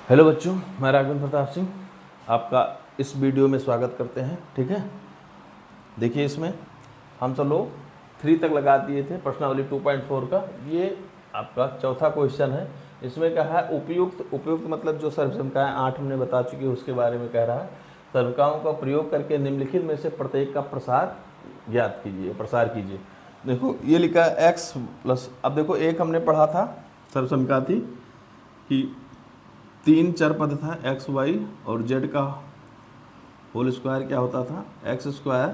Hello बच्चों, मैं राघवेंद्र प्रताप सिंह आपका इस वीडियो में स्वागत करते हैं। ठीक है, देखिए इसमें हम सब लोग 3 तक लगा दिए थे प्रश्नावली 2.4 का। ये आपका चौथा क्वेश्चन है। इसमें कहा है उपयुक्त मतलब जो सर्वसंख्याएँ 8 हमने बता चुकी है उसके बारे में कह रहा है। सर्वसंख्याओं का प्रयोग करके निम्नलिखित में से प्रत्येक का प्रसार ज्ञात कीजिए, प्रसार कीजिए। देखो ये लिखा है x प्लस, अब देखो एक हमने पढ़ा था सर्वसंख्या थी कि 3 चर पद था एक्स वाई और जेड का होल स्क्वायर क्या होता था एक्स स्क्वायर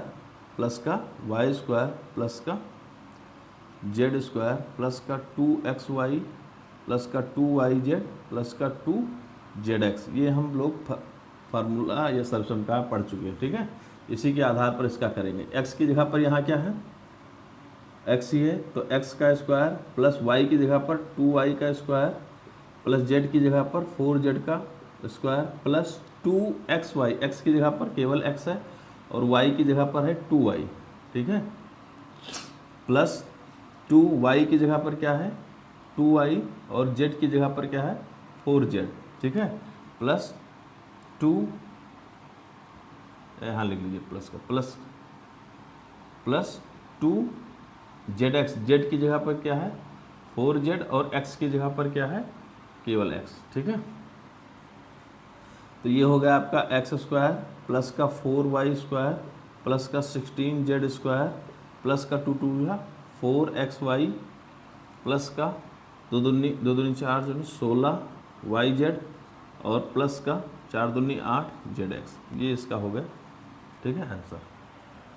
प्लस का वाई स्क्वायर प्लस का जेड स्क्वायर प्लस का 2xy प्लस का 2yz प्लस का 2zx। ये हम लोग फार्मूला या सर्वसंख्या पढ़ चुके हैं। ठीक है, इसी के आधार पर इसका करेंगे। x की जगह पर यहाँ क्या है, x ही है तो x का स्क्वायर प्लस y की जगह पर 2y का स्क्वायर प्लस z की जगह पर 4z का स्क्वायर प्लस 2xy, x की जगह पर केवल x है और y की जगह पर है 2y। ठीक है, प्लस 2y की जगह पर क्या है 2y और z की जगह पर क्या है 4z। ठीक है, प्लस 2, यहाँ लिख लीजिए प्लस का प्लस 2zx, z की जगह पर क्या है 4z और x की जगह पर क्या है केवल x। ठीक है, तो ये हो गया आपका एक्स स्क्वायर प्लस का 4y स्क्वायर प्लस का 16z स्क्वायर प्लस का 2 4xy प्लस का 2 दूनी 4 16yz और प्लस का 4 दूनी 8zx। ये इसका हो गया। ठीक है, आंसर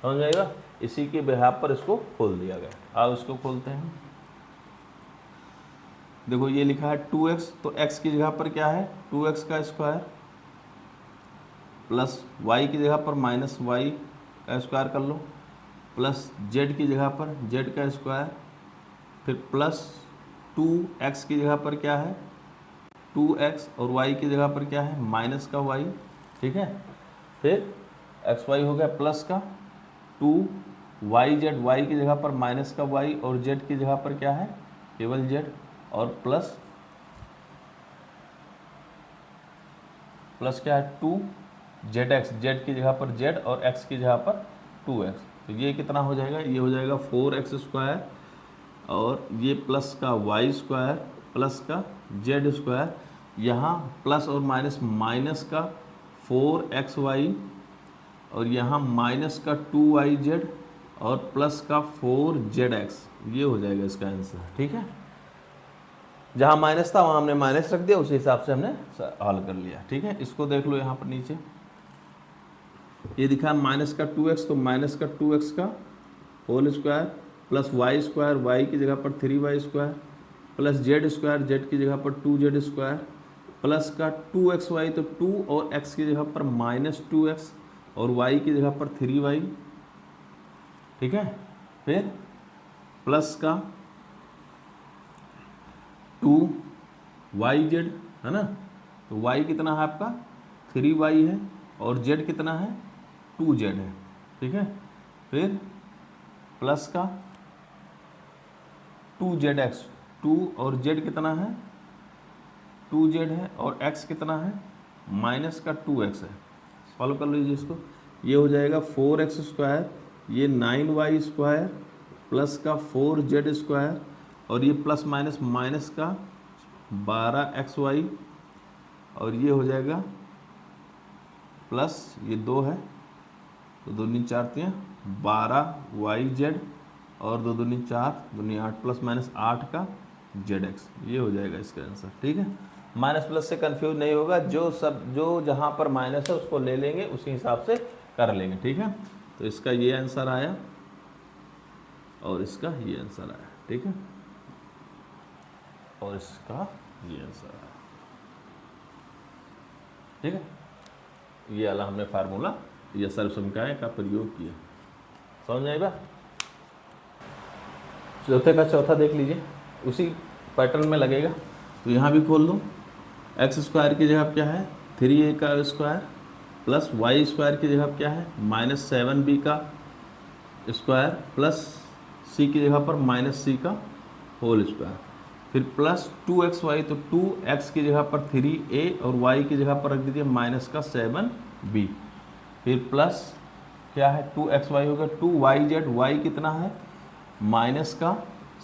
समझ आएगा। इसी के बिहाफ पर इसको खोल दिया गया। अब इसको खोलते हैं। देखो ये लिखा है 2x, तो x की जगह पर क्या है 2x का स्क्वायर प्लस y की जगह पर माइनस y का स्क्वायर कर लो प्लस z की जगह पर z का स्क्वायर फिर प्लस 2x की जगह पर क्या है 2x और y की जगह पर क्या है माइनस का y। ठीक है, फिर xy हो गया प्लस का 2yz, y की जगह पर माइनस का y और z की जगह पर क्या है केवल z और प्लस क्या है 2zx, z की जगह पर z और x की जगह पर 2x। तो ये कितना हो जाएगा, ये हो जाएगा 4x स्क्वायर और ये प्लस का y स्क्वायर प्लस का z स्क्वायर, यहाँ प्लस और माइनस का 4xy और यहाँ माइनस का 2yz और प्लस का 4zx। ये हो जाएगा इसका आंसर। ठीक है, जहाँ माइनस था वहाँ हमने माइनस रख दिया, उसी हिसाब से हमने हल कर लिया। ठीक है, इसको देख लो यहाँ पर नीचे ये दिखा माइनस का 2x, तो माइनस का 2x का whole square plus y square, y की जगह पर 3y square plus z square, z की जगह पर 2z स्क्वायर प्लस का 2xy, तो 2 और x की जगह पर माइनस 2x और y की जगह पर 3y। ठीक है, फिर प्लस का 2yz है ना, तो y कितना है आपका 3y है और z कितना है 2z है। ठीक है, फिर प्लस का 2zx, 2 और z कितना है 2z है और x कितना है माइनस का 2x है। सॉल्व कर लीजिए इसको, ये हो जाएगा 4x स्क्वायर, ये 9y स्क्वायर प्लस का 4z स्क्वायर और ये प्लस माइनस का 12xy और ये हो जाएगा प्लस ये 2 है तो 2 दूनी 4 3 12yz और 2 दूनी 4 दूनी 8 प्लस माइनस 8 का zx। ये हो जाएगा इसका आंसर। ठीक है, माइनस प्लस से कंफ्यूज नहीं होगा, जो जहाँ पर माइनस है उसको ले लेंगे, उसी हिसाब से कर लेंगे। ठीक है, तो इसका ये आंसर आया और इसका ये आंसर आया। ठीक है, और इसका ये आंसर आया। ठीक है, ये वाला हमने फार्मूला या सर्वसंख्याएं का प्रयोग किया। समझ आएगा। चौथे का चौथा देख लीजिए, उसी पैटर्न में लगेगा। तो यहाँ भी खोल दो, एक्स स्क्वायर की जगह क्या है 3a का स्क्वायर प्लस वाई स्क्वायर की जगह क्या है माइनस 7b का स्क्वायर प्लस c की जगह पर माइनस c का होल स्क्वायर। फिर प्लस 2xy, तो 2x की जगह पर 3a और y की जगह पर रख दीजिए माइनस का 7b। फिर प्लस क्या है 2xy होगा 2yz, y कितना है माइनस का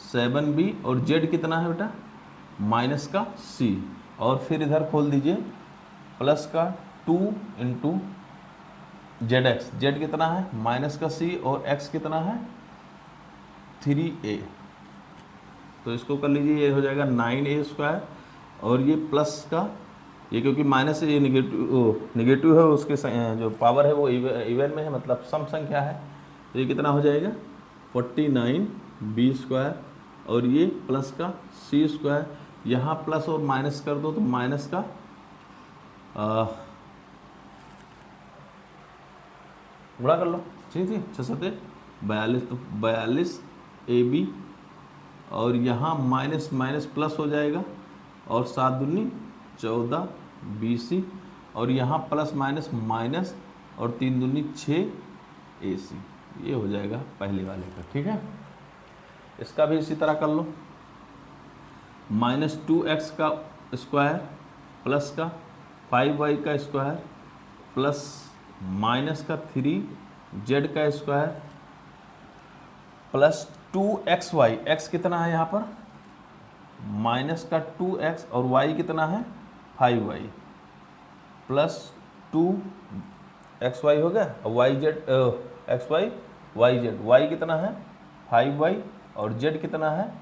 7b और z कितना है बेटा माइनस का c। और फिर इधर खोल दीजिए प्लस का 2 इंटू ZX, z कितना है माइनस का c और x कितना है 3a। तो इसको कर लीजिए, ये हो जाएगा 9a²। और ये प्लस का ये क्योंकि माइनस से ये निगेटिव है, उसके जो पावर है वो इवन में है, मतलब सम संख्या है। तो ये कितना हो जाएगा 49b²। और ये प्लस का c², यहाँ प्लस और माइनस कर दो तो माइनस का गुणा कर लो, ठीक थी 6 7 42, तो 42ab। और यहाँ माइनस माइनस प्लस हो जाएगा और 7 दूनी 14bc। और यहाँ प्लस माइनस माइनस और 3 दूनी 6ac। ये हो जाएगा पहले वाले का, ठीक है। इसका भी इसी तरह कर लो, माइनस 2x का स्क्वायर प्लस का 5y का स्क्वायर प्लस माइनस का 3z का स्क्वायर प्लस 2xy, x कितना है यहाँ पर माइनस का 2x और y कितना है 5y प्लस 2xy हो गया और xy yz, y कितना है 5y और z कितना है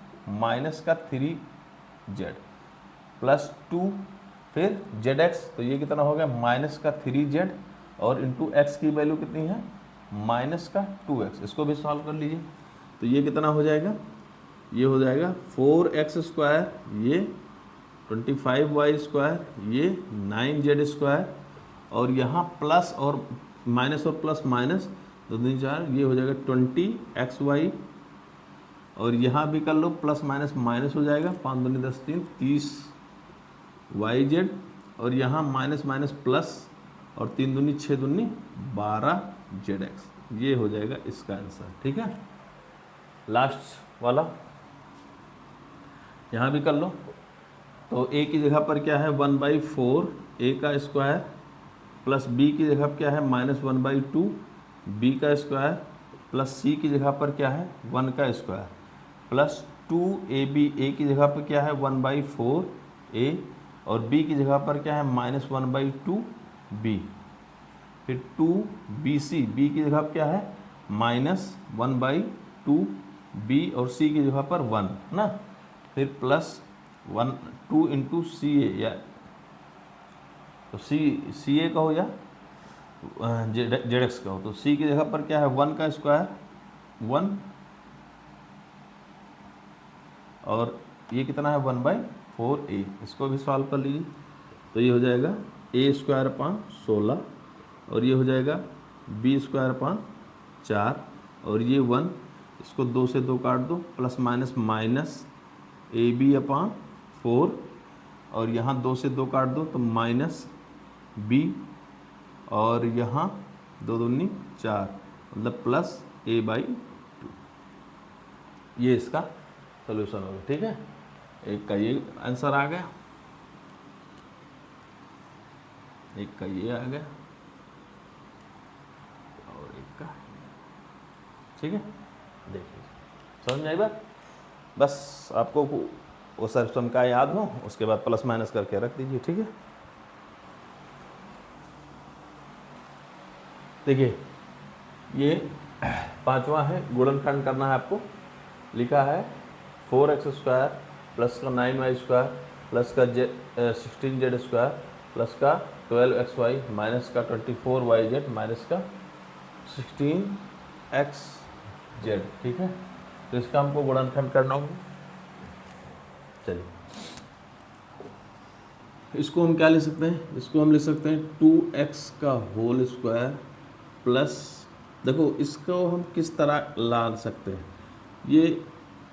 माइनस का 3z प्लस 2 फिर zx, तो ये कितना हो गया माइनस का 3z और इंटू x की वैल्यू कितनी है माइनस का 2x। इसको भी सॉल्व कर लीजिए, तो ये कितना हो जाएगा, ये हो जाएगा 4x², ये 25y², ये 9z²। और यहाँ प्लस और माइनस माइनस 2 3 4, ये हो जाएगा 20xy। और यहाँ भी कर लो प्लस माइनस माइनस हो जाएगा 5 दूनी 10 3 30yz। और यहाँ माइनस माइनस प्लस और 3 दूनी 6 दूनी 12zx। ये हो जाएगा इसका आंसर, ठीक है। लास्ट वाला यहाँ भी कर लो, तो a की जगह पर क्या है 1/4 a का स्क्वायर प्लस b की जगह पर क्या है -1/2 b का स्क्वायर प्लस c की जगह पर क्या है 1 का स्क्वायर प्लस 2ab, a की जगह पर क्या है 1/4 a और b की जगह पर क्या है -1/2 b। फिर 2bc, b की जगह पर क्या है -1/2 b और c की जगह पर 1 ना। फिर प्लस 2 इंटू CA, या तो CA का हो या ZX का हो, तो c की जगह पर क्या है 1 का स्क्वायर 1 और ये कितना है 1/4a। इसको भी सॉल्व कर लीजिए, तो ये हो जाएगा a²/16 और ये हो जाएगा b²/4 और ये 1, इसको 2 से 2 काट दो, प्लस माइनस माइनस ab/4 और यहाँ 2 से 2 काट दो तो माइनस b और यहाँ 2 दूनी 4 मतलब प्लस a/2। ये इसका सोल्यूशन होगा, ठीक है। एक का ये आंसर आ गया, एक का ये आ गया और एक का, ठीक है। देखिए समझ में आई बात। बस आपको वो सर्वसम का याद हो, उसके बाद प्लस माइनस करके रख दीजिए, ठीक है। देखिए ये 5वां है, गुणनखंड करना है आपको। लिखा है 4x² प्लस का 9y² प्लस का 16z² प्लस का 12xy माइनस का 24yz माइनस का 16xz, ठीक है। तो इसका हमको गुणनखंड करना होगा। चलिए इसको हम क्या लिख सकते हैं, इसको हम लिख सकते हैं 2x का होल स्क्वायर प्लस, देखो इसको हम किस तरह ला सकते हैं, ये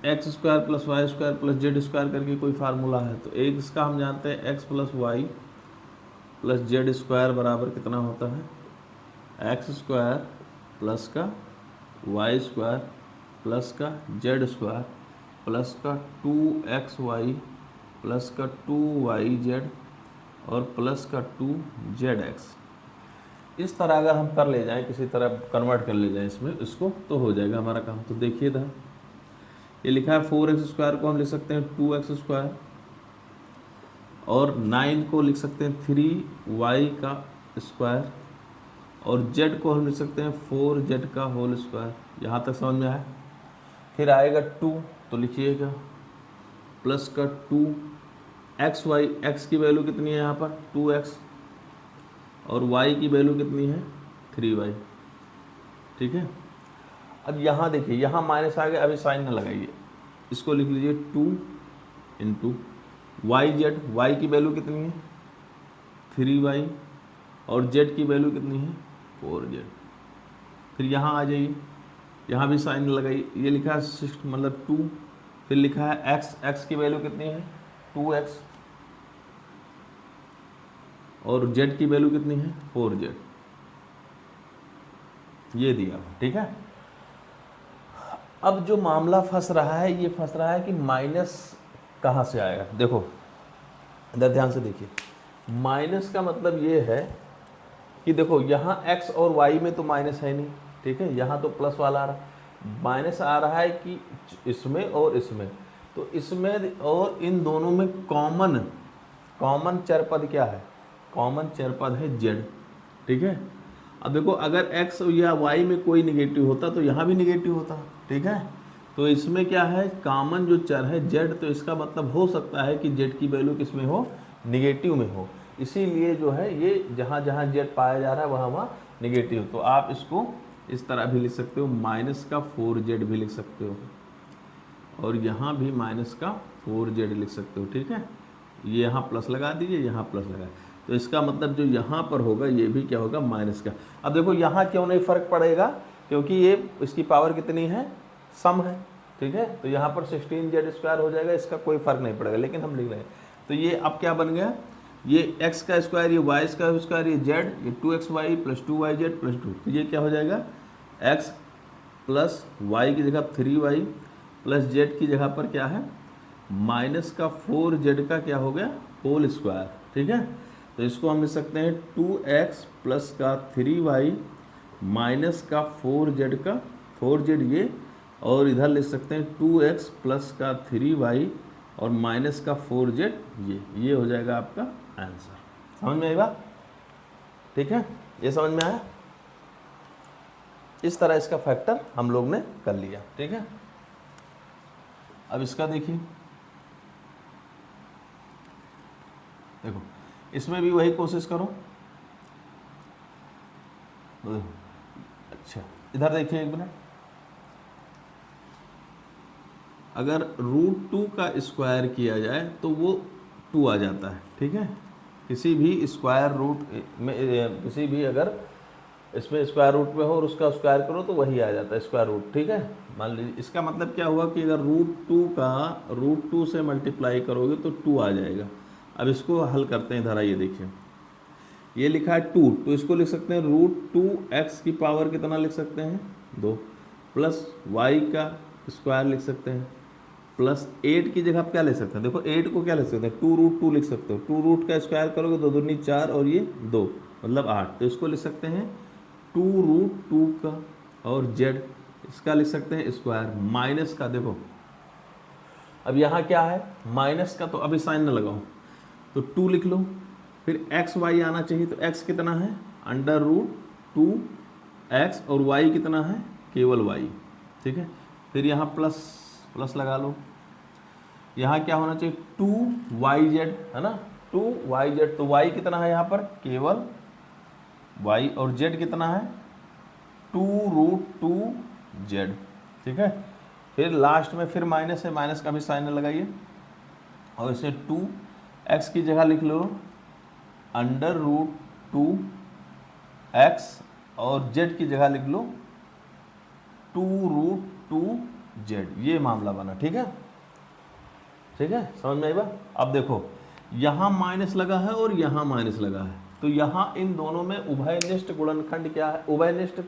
x² plus y² plus z² करके कोई फार्मूला है। तो एक इसका हम जानते हैं x plus Y plus z² बराबर कितना होता है x² प्लस का y² प्लस का z² प्लस का 2xy प्लस का 2yz और प्लस का 2zx। इस तरह अगर हम कर ले जाएं, किसी तरह कन्वर्ट कर ले जाएं इसमें इसको, तो हो जाएगा हमारा काम। तो देखिए था ये लिखा है 4x² को हम लिख सकते हैं 2x², और 9 को लिख सकते हैं 3y², और z को हम लिख सकते हैं 4z²। यहाँ तक समझ में आया। फिर आएगा 2, तो लिखिएगा प्लस का 2xy, x की वैल्यू कितनी है यहाँ पर 2x, और y की वैल्यू कितनी है 3y। ठीक है, अब यहाँ देखिए यहाँ माइनस आ गया, अभी साइन ना लगाइए, इसको लिख लीजिए 2 इंटू yz, y की वैल्यू कितनी है 3y, और z की वैल्यू कितनी है 4z। फिर यहाँ आ जाइए, यहाँ भी साइन लगाइए, ये लिखा है 6 मतलब 2, फिर लिखा है x की वैल्यू कितनी है 2x, और z की वैल्यू कितनी है 4z। ये दिया, ठीक है। अब जो मामला फंस रहा है, ये फंस रहा है कि माइनस कहाँ से आएगा। देखो इधर ध्यान से देखिए, माइनस का मतलब ये है कि देखो यहाँ x और y में तो माइनस है नहीं, ठीक है, यहाँ तो प्लस वाला आ रहा है। माइनस आ रहा है कि इसमें और इसमें, तो इसमें और इन दोनों में कॉमन चरपद क्या है, कॉमन चरपद है z। ठीक है, अब देखो अगर x या y में कोई निगेटिव होता तो यहाँ भी निगेटिव होता। ठीक है, तो इसमें क्या है कॉमन जो चर है z, तो इसका मतलब हो सकता है कि z की वैल्यू किस में हो, निगेटिव में हो। इसीलिए जो है ये जहाँ जहाँ z पाया जा रहा है वहाँ वहाँ निगेटिव। तो आप इसको इस तरह भी लिख सकते हो, माइनस का 4z भी लिख सकते हो, और यहाँ भी माइनस का 4z लिख सकते हो। ठीक है, ये यहाँ प्लस लगा दीजिए, यहाँ प्लस लगा, तो इसका मतलब जो यहाँ पर होगा ये भी क्या होगा माइनस का। अब देखो यहाँ क्यों नहीं फ़र्क पड़ेगा, क्योंकि ये इसकी पावर कितनी है, सम है। ठीक है, तो यहाँ पर 16z² हो जाएगा, इसका कोई फ़र्क नहीं पड़ेगा, लेकिन हम लिख रहे हैं। तो ये अब क्या बन गया, ये x का स्क्वायर, ये y का स्क्वायर, ये z, ये 2xy प्लस 2yz प्लस 2, तो ये क्या हो जाएगा x प्लस y की जगह 3y प्लस z की जगह पर क्या है माइनस का 4z का क्या हो गया होल स्क्वायर। ठीक है, तो इसको हम लिख सकते हैं 2x प्लस का 3y माइनस का 4z का 4z ये, और इधर लिख सकते हैं 2x प्लस का 3y और माइनस का 4z ये हो जाएगा आपका आंसर। समझ में आई बात? ठीक है, ये समझ में आया। इस तरह इसका फैक्टर हम लोग ने कर लिया। ठीक है, अब इसका देखिए, देखो इसमें भी वही कोशिश करो। अच्छा इधर देखिए एक मिनट, अगर √2 का स्क्वायर किया जाए तो वो 2 आ जाता है। ठीक है, किसी भी स्क्वायर रूट में, किसी भी अगर इसमें स्क्वायर रूट में हो और उसका स्क्वायर करो तो वही आ जाता है स्क्वायर रूट। ठीक है, मान लीजिए इसका मतलब क्या हुआ कि अगर √2 का √2 से मल्टीप्लाई करोगे तो 2 आ जाएगा। अब इसको हल करते हैं, इधर आइए देखिए, ये लिखा है 2, तो इसको लिख सकते हैं √2x की पावर कितना लिख सकते हैं 2, प्लस y का स्क्वायर लिख सकते हैं, प्लस 8 की जगह आप क्या लिख सकते हैं, देखो 8 को क्या लिख सकते हैं 2√2 लिख सकते हो। 2 रूट का स्क्वायर करोगे 2 दूनी 4 और ये 2 मतलब 8, तो इसको लिख सकते हैं 2√2 का, और z इसका लिख सकते हैं स्क्वायर माइनस का। देखो अब यहाँ क्या है माइनस का, तो अभी साइन न लगाओ, तो 2 लिख लो, फिर x y आना चाहिए, तो x कितना है √2x और y कितना है केवल y। ठीक है, फिर यहाँ प्लस लगा लो, यहाँ क्या होना चाहिए 2yz है ना, 2yz, तो y कितना है यहाँ पर केवल y, और z कितना है 2√2z। ठीक है, फिर लास्ट में फिर माइनस है, माइनस का भी साइन लगाइए, और इसे 2x की जगह लिख लो √2x, और z की जगह लिख लो 2√2z। ये मामला बना। ठीक है, ठीक है, समझ में आई बात। अब देखो यहाँ माइनस लगा है और यहाँ माइनस लगा है, तो यहाँ इन दोनों में उभयनिष्ठ गुणनखंड क्या है, उभयनिष्ठ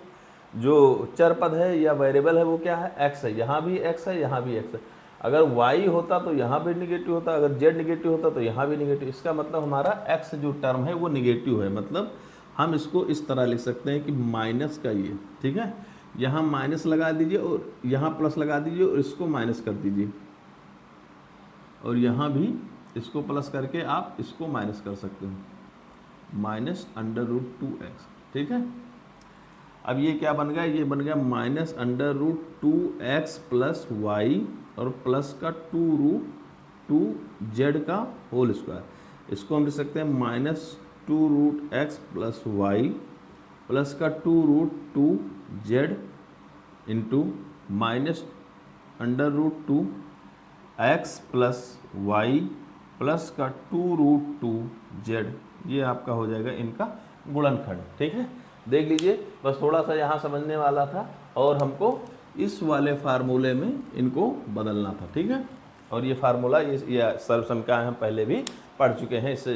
जो चर पद है या वेरिएबल है वो क्या है x है, यहाँ भी x है यहाँ भी x है। अगर y होता तो यहाँ भी निगेटिव होता, अगर z निगेटिव होता तो यहाँ भी निगेटिव। इसका मतलब हमारा x जो टर्म है वो निगेटिव है, मतलब हम इसको इस तरह लिख सकते हैं कि माइनस का ये, ठीक है, यहाँ माइनस लगा दीजिए और यहाँ प्लस लगा दीजिए और इसको माइनस कर दीजिए, और यहाँ भी इसको प्लस करके आप इसको माइनस कर सकते हो, -√2x, ठीक है। अब ये क्या बन गया, ये बन गया -√2x प्लस वाई और प्लस का 2√2z का होल स्क्वायर। इसको हम लिख सकते हैं -2√x प्लस वाई प्लस का 2√2z into -√2x plus Y plus का 2√2z। ये आपका हो जाएगा इनका गुणनखंड, ठीक है। देख लीजिए, बस थोड़ा सा यहाँ समझने वाला था और हमको इस वाले फार्मूले में इनको बदलना था, ठीक है। और ये फार्मूला ये सर्वसमीकरण हम पहले भी पढ़ चुके हैं, इस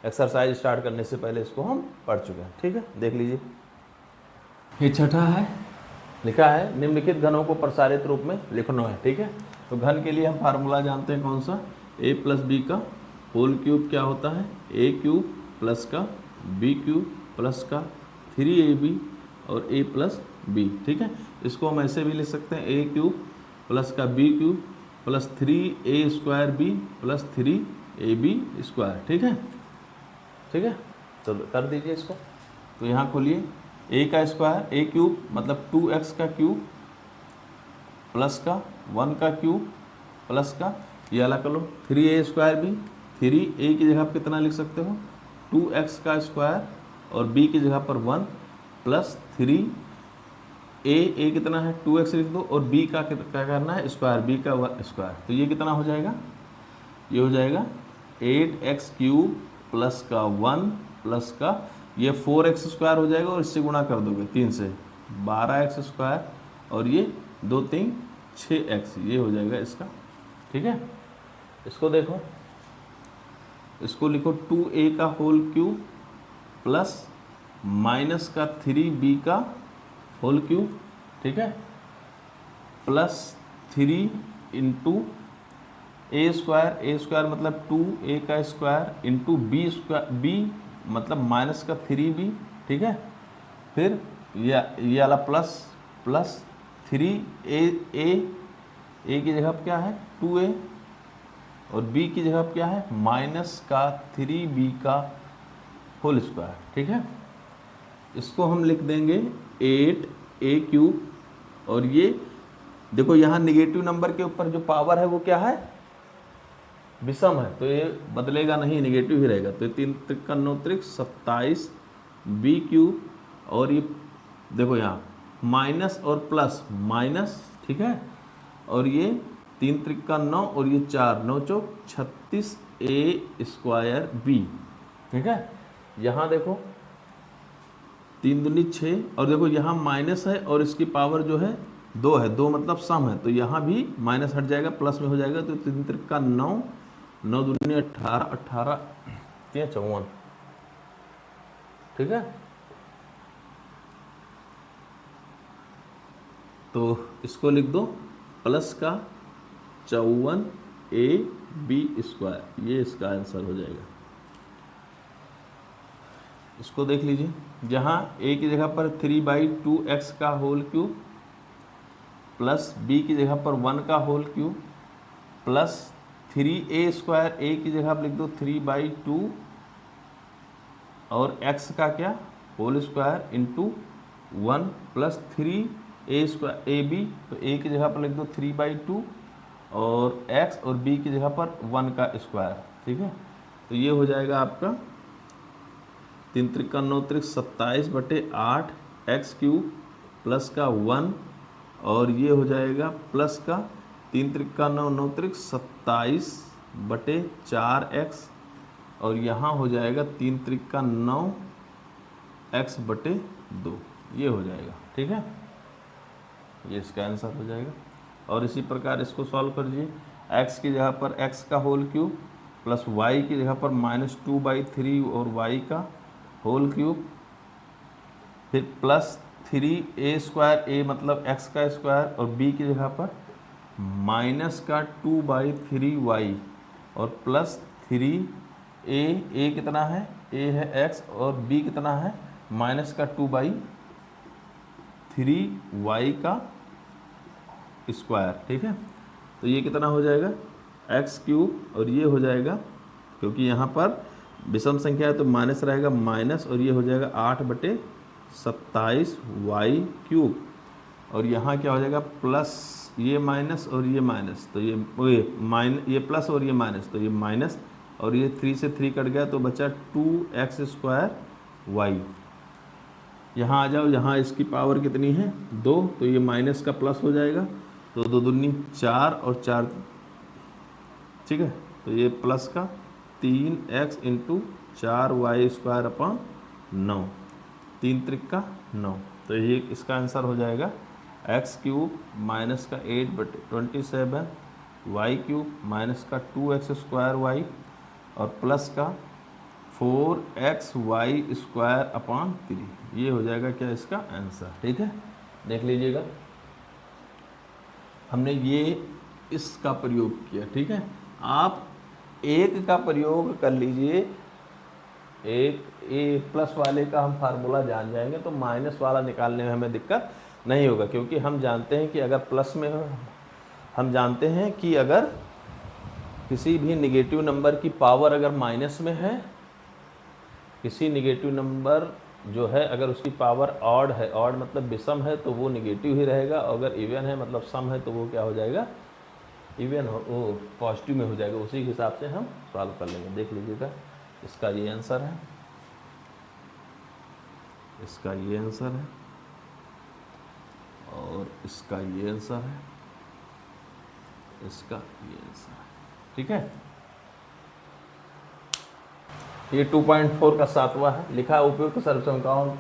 एक्सरसाइज स्टार्ट करने से पहले इसको हम पढ़ चुके हैं, ठीक है। देख लीजिए, ये छठा है, लिखा है निम्नलिखित घनों को प्रसारित रूप में लिखना है, ठीक है। तो घन के लिए हम फार्मूला जानते हैं कौन सा, a प्लस बी का होल क्यूब क्या होता है, a क्यूब प्लस का b क्यूब प्लस का 3ab और a प्लस b, ठीक है। इसको हम ऐसे भी लिख सकते हैं a क्यूब प्लस का b cube plus 3a square b plus 3ab square, ठीक है, ठीक है। तो कर दीजिए इसको, तो यहाँ खोलिए, a का स्क्वायर a क्यूब मतलब 2x का क्यूब प्लस का 1 का क्यूब प्लस का ये अलग कर लो 3a स्क्वायर b, 3a की जगह पर कितना लिख सकते हो 2x का स्क्वायर और b की जगह पर 1 प्लस 3a कितना है 2x लिख दो और b का क्या करना है स्क्वायर, b का स्क्वायर। तो ये कितना हो जाएगा, ये हो जाएगा 8x क्यूब प्लस का 1 प्लस का ये 4x स्क्वायर हो जाएगा और इससे गुणा कर दोगे 3 से 12x स्क्वायर और ये 2 3 6x, ये हो जाएगा इसका, ठीक है। इसको देखो, इसको लिखो 2a का होल क्यूब प्लस माइनस का 3b का होल क्यूब, ठीक है, प्लस 3 इंटू a स्क्वायर मतलब 2a का square into b square, b मतलब माइनस का 3b, ठीक है। फिर ये वाला प्लस 3a की जगह पर क्या है 2a और b की जगह पर क्या है माइनस का 3b का होल स्क्वायर, ठीक है। इसको हम लिख देंगे 8a क्यूब और ये देखो यहाँ निगेटिव नंबर के ऊपर जो पावर है वो क्या है विषम है, तो ये बदलेगा नहीं, निगेटिव ही रहेगा। तो 3 त्रिका 9 त्रिक 27 b क्यूब और ये देखो यहाँ माइनस और प्लस माइनस, ठीक है, और ये 3 त्रिका 9 और ये 4 9 चौक 36 a स्क्वायर b, ठीक है। यहाँ देखो 3 दूनी 6 और देखो यहाँ माइनस है और इसकी पावर जो है 2 है, 2 मतलब सम है, तो यहाँ भी माइनस हट जाएगा प्लस में हो जाएगा। तो 3 त्रिका 9 9 दूनी 18 18 3 54, ठीक है। तो इसको लिख दो प्लस का 54ab स्क्वायर, ये इसका आंसर हो जाएगा। इसको देख लीजिए, जहाँ a की जगह पर 3/2x का होल क्यूब प्लस b की जगह पर 1 का whole cube plus 3a square, a की जगह पर लिख दो 3/2 और x का क्या whole square into 1 plus 3a square ab, तो a की जगह पर लिख दो 3/2 और x और b की जगह पर 1 का स्क्वायर, ठीक है। तो ये हो जाएगा आपका 3 त्रिका 9 त्रिक 27/8 एक्स क्यूब प्लस का 1 और ये हो जाएगा प्लस का 3 त्रिका 9 9 त्रिक 27/4 एक्स और यहाँ हो जाएगा 3 त्रिका 9 x/2, ये हो जाएगा, ठीक है। ये इसका आंसर हो जाएगा। और इसी प्रकार इसको सॉल्व कर लीजिए, x की जगह पर x का होल क्यूब प्लस y की जगह पर -2/3 और y का होल क्यूब, फिर प्लस 3a स्क्वायर, a मतलब x का स्क्वायर और b की जगह पर माइनस का 2/3y और प्लस 3a कितना है, a है x और b कितना है माइनस का 2/3y का स्क्वायर। ठीक है, तो ये कितना हो जाएगा x³ और ये हो जाएगा, क्योंकि यहाँ पर विषम संख्या है तो माइनस रहेगा माइनस, और ये हो जाएगा 8/27y³ और यहाँ क्या हो जाएगा प्लस, ये माइनस और ये माइनस, तो ये प्लस और ये माइनस, तो ये माइनस, और ये 3 से 3 कट गया तो बचा 2x²y। यहाँ आ जाओ, यहाँ इसकी पावर कितनी है 2, तो ये माइनस का प्लस हो जाएगा, तो 2 दूनी 4 और 4, ठीक है, तो ये प्लस का 3x × 4y²/9, 3 त्रिक का 9, तो ये इसका आंसर हो जाएगा x³ माइनस का 8/27 y³ माइनस का 2x² और प्लस का 4xy²/3, ये हो जाएगा क्या इसका आंसर। ठीक है, देख लीजिएगा, हमने ये इसका प्रयोग किया। ठीक है, आप एक का प्रयोग कर लीजिए, एक ए प्लस वाले का हम फार्मूला जान जाएंगे तो माइनस वाला निकालने में हमें दिक्कत नहीं होगा, क्योंकि हम जानते हैं कि अगर प्लस में हम जानते हैं कि अगर किसी भी निगेटिव नंबर की पावर अगर माइनस में है, किसी निगेटिव नंबर जो है अगर उसकी पावर ऑड है, ऑड मतलब विषम है, तो वो निगेटिव ही रहेगा, अगर इवन है मतलब सम है तो वो क्या हो जाएगा इवन वो पॉजिटिव में हो जाएगा। उसी के हिसाब से हम सॉल्व कर लेंगे। देख लीजिएगा, इसका ये आंसर है, इसका ये आंसर है और इसका ये आंसर है, इसका ये आंसर है। ठीक है, ये 2.4 का 7वां है, लिखा उपयुक्त सर्वसंख्याओं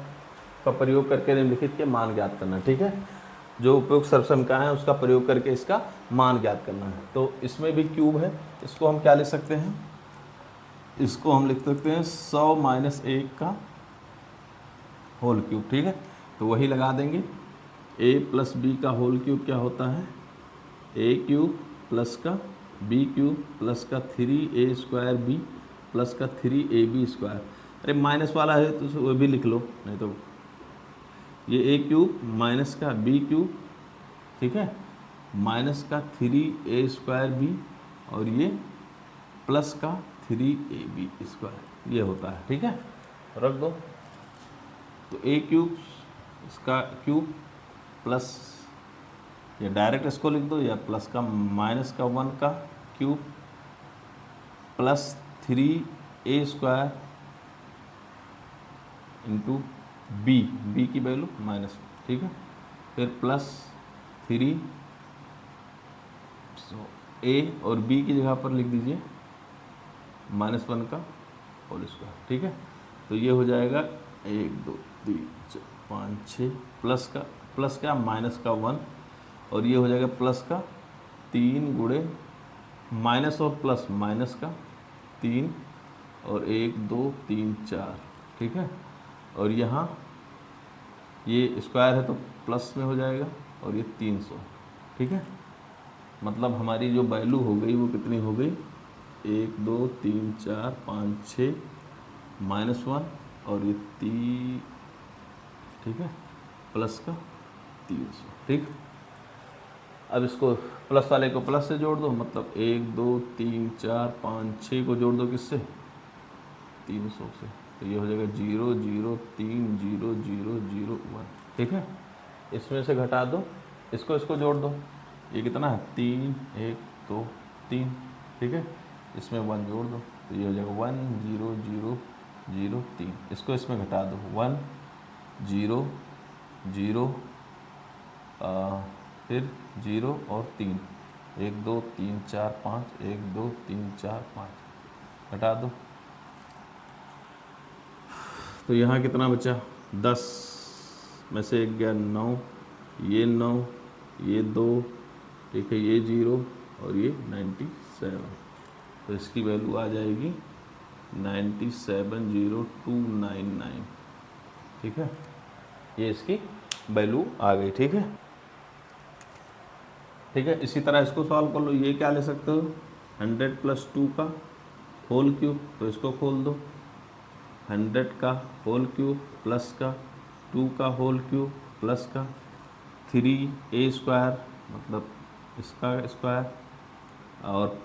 का प्रयोग करके निम्नलिखित के मान ज्ञात करना। ठीक है, जो उपयुक्त सर्वसंख्याएं है उसका प्रयोग करके इसका मान ज्ञात करना है। तो इसमें भी क्यूब है, इसको हम क्या लिख सकते हैं, इसको हम लिख सकते हैं 100 - 1 का होल क्यूब। ठीक है, तो वही लगा देंगे, a + b का होल क्यूब क्या होता है a³ प्लस का b³ प्लस का 3a² प्लस का 3ab²। अरे माइनस वाला है तो वो भी लिख लो, नहीं तो ये a³ माइनस का b³, ठीक है, माइनस का 3a² और ये प्लस का 3ab², ये होता है। ठीक है, रख दो, तो a³ इसका क्यूब प्लस, या डायरेक्ट इसको लिख दो, या प्लस का माइनस का 1 का cube plus 3a² into b की वैल्यू माइनस, ठीक है, फिर प्लस 3 a और b की जगह पर लिख दीजिए -1 का होल स्क्वायर। ठीक है, तो ये हो जाएगा 1 2 3 4 5 6 प्लस का माइनस का 1, और ये हो जाएगा प्लस का 3 गुणे माइनस और प्लस माइनस का 3 और 1 2 3 4। ठीक है, और यहाँ ये स्क्वायर है तो प्लस में हो जाएगा, और ये 300। ठीक है, मतलब हमारी जो वैल्यू हो गई वो कितनी हो गई 1 2 3 4 5 6 -1 और ये 3, ठीक है, प्लस का 300। ठीक, अब इसको प्लस वाले को प्लस से जोड़ दो, मतलब 1 2 3 4 5 6 को जोड़ दो किससे 300 से, तो ये हो जाएगा 0 0 3 0 0 0 1। ठीक है, इसमें से घटा दो, इसको जोड़ दो, ये कितना है 3 1 2 3। ठीक है, इसमें 1 जोड़ दो, तो ये हो जाएगा 1 0 0 0 3। इसको इसमें घटा दो, 1 0 0 फिर 0 और 3, 1 2 3 4 5 1 2 3 4 5, घटा दो, तो यहाँ कितना बचा 10 में से 1 गया 9, ये 9 ये 2, ठीक है, ये 0 और ये 97, तो इसकी वैल्यू आ जाएगी 970299। ठीक है, ये इसकी वैल्यू आ गई। ठीक है, ठीक है। इसी तरह इसको सॉल्व कर लो। ये क्या ले सकते हो, 100 + 2 का होल क्यूब, तो इसको खोल दो, 100 का होल क्यूब प्लस का 2 का होल क्यूब प्लस का 3a² मतलब इसका स्क्वायर और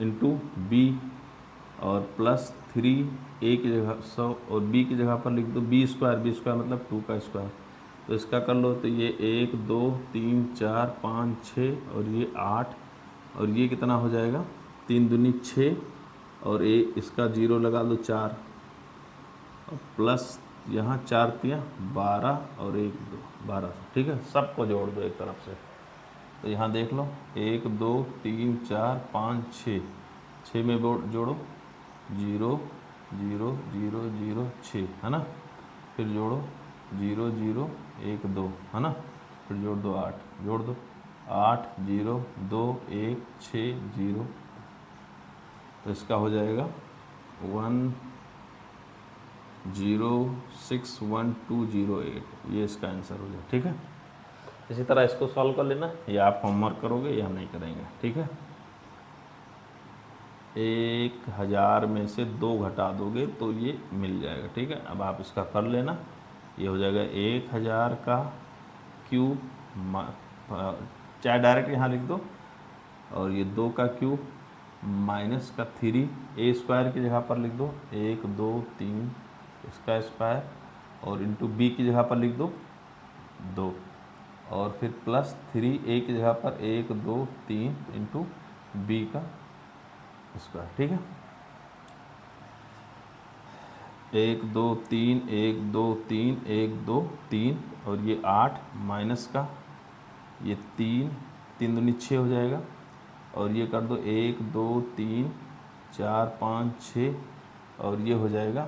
इंटू b और प्लस 3a की जगह 100 और b की जगह पर लिख दो b² मतलब 2 का स्क्वायर। तो इसका कर लो, तो ये 1 2 3 4 5 6 और ये 8 और ये कितना हो जाएगा 3 दूनी 6 और इसका 0 लगा दो 4 और प्लस यहाँ 4 तियाँ 12 और 1 2 12। ठीक है, सबको जोड़ दो एक तरफ से। तो यहाँ देख लो 1 2 3 4 5 6 में जोड़ो 0 0 0 0 6 है ना, फिर जोड़ो 0 0 1 2 है ना, फिर जोड़ दो 8, जोड़ दो 8 0 2 1 6 0। तो इसका हो जाएगा 1061208, ये इसका आंसर हो जाए। ठीक है, इसी तरह इसको सॉल्व कर लेना, या आप होमवर्क करोगे या नहीं करेंगे। ठीक है, 1000 में से 2 घटा दोगे तो ये मिल जाएगा। ठीक है, अब आप इसका कर लेना, ये हो जाएगा 1000 का क्यूब, चाहे डायरेक्ट यहाँ लिख दो, और ये 2 का क्यूब माइनस का 3a² की जगह पर लिख दो 1 2 3 इसका स्क्वायर और इंटू b की जगह पर लिख दो 2 और फिर प्लस 3a की जगह पर 1 2 3 इंटू b का स्क्वायर। ठीक है, 1 2 3 1 2 3 1 2 3 और ये 8 माइनस का ये 3 दूनी 6 हो जाएगा और ये कर दो 1 2 3 4 5 6 और ये हो जाएगा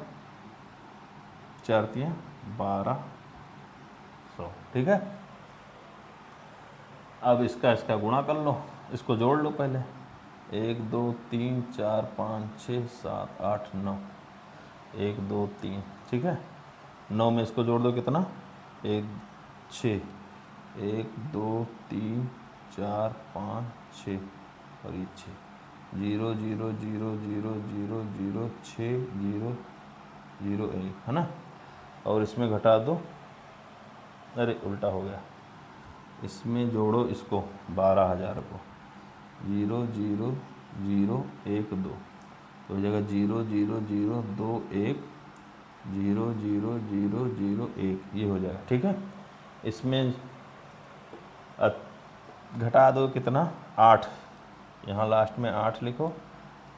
4 तियाँ 1200। ठीक है, अब इसका गुणा कर लो, इसको जोड़ लो पहले 1 2 3 4 5 6 7 8 9 1 2 3। ठीक है, 9 में इसको जोड़ दो कितना 1 6 1 2 3 4 5 6 और ये 6 0 0 0 0 0 0 6 0 0 1 है ना, और इसमें घटा दो, अरे उल्टा हो गया, इसमें जोड़ो इसको 12000 को 0 0 0 1 2 तो हो जाएगा 0 0 0 2 1 0 0 0 0 1 ये हो जाएगा। ठीक है, इसमें घटा दो कितना 8, यहाँ लास्ट में 8 लिखो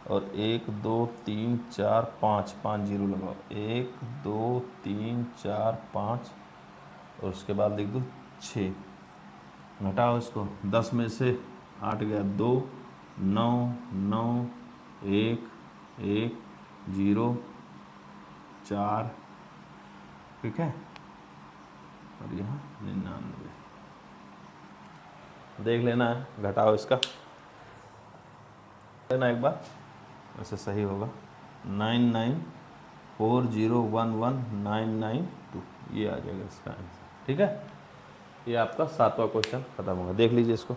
और 1 2 3 4 5 5 0 लगाओ 1 2 3 4 5 और उसके बाद लिख दो 6, घटाओ इसको 10 में से 8 गया 2 9 9 1 1 0 4। ठीक है, और यहाँ 99 देख लेना है, घटाओ इसका लेना एक बार, वैसे सही होगा 9940119992 ये आ जाएगा इसका आंसर। ठीक है, ये आपका 7वां क्वेश्चन खत्म होगा, देख लीजिए इसको।